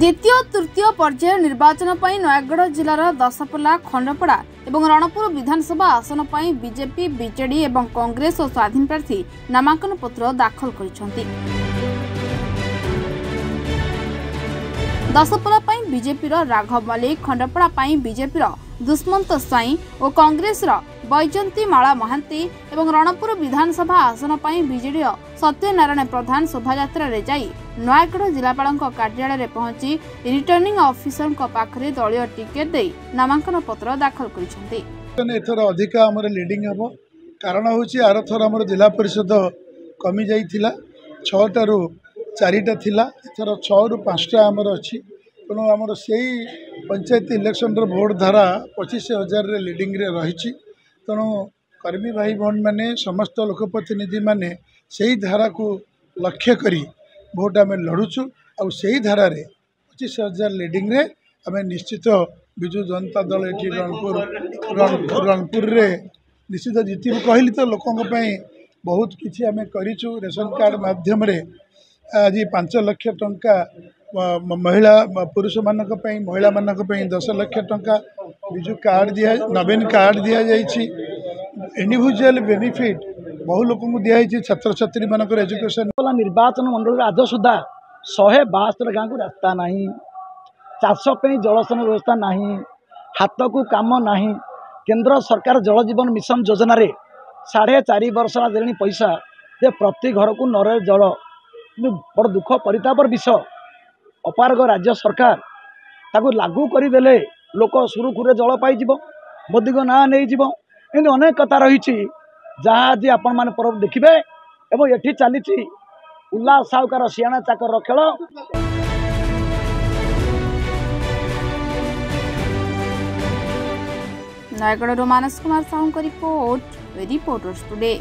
द्वितीय तृतीय पर्याय निर्वाचन पर नयगढ़ जिलार दशपल्ला खंडपड़ा और रणपुर विधानसभा आसन पर बीजेपी बीजेडी और कांग्रेस और स्वाधीन प्रार्थी नामांकन पत्र दाखल कर दशपल्ला बीजेपी राघव मल्लिक, खंडपड़ा बीजेपी दुष्मंत साई और कांग्रेस बैजंती माला महांती और रणपुर विधानसभा आसन पर बीजेडी सत्यनारायण प्रधान शोभायात्रा रे जाई नयगढ़ जिलापाल कार्यालय में पहुंची रिटर्निंग ऑफिसर पाखरे दलीय टिकेट दे नामांकन पत्र दाखल कर अधिक आमर लीडिंग हम कारण हूँ आर थर आम जिला परिषद कमी जाइला 6टा रू 4टा थिला एथर 6 रू 5टा आमर अच्छी तेणु आमर से पंचायत इलेक्शन भोट धारा 25,000 लीडिंग रे रही तेणु कर्मी भाई भौन मैंने समस्त लोकप्रतिनिधि मैंने से धारा को लक्ष्य करी भोट आम लड़ुचु और से धारा 25,000 लीडिंग रे आम निश्चित विजु जनता दल ये रणपुर रे निश्चित जीतु कहली तो लोकों बहुत किसी आम करूँ रेशन कार्ड माध्यम रे आज 5 लाख टंका महिला पुरुष मानक महिला मानक 10 लाख टंका विजु कार्ड दिया नवीन कार्ड दि जाइए इंडिविजुअल बेनिफिट बहु लोक दिखाई छात्र छात्री मान एजुकेशन निर्वाचन मंडल आज सुधा 172 गाँव को रास्ता ना चाषपाई जलसेन व्यवस्था ना हाथ को काम ना केंद्र सरकार जल जीवन मिशन योजना रे 4.5 वर्ष दे पैसा जे प्रति घर को नरे जल बड़ दुख परितापर विषय अपारग राज्य सरकार ताकू लागू करदेले लोक सुरुखुरे जल पाई मोदी को ना नहीं एमती अनेक कथा रही जहाँ आज आपण मैंने पर्व देखिए एवं ये चली उल्लास साहुकार सियाणा चाकर खेल। नयगढ़ मानस कुमार साहू रिपोर्टर्स टुडे।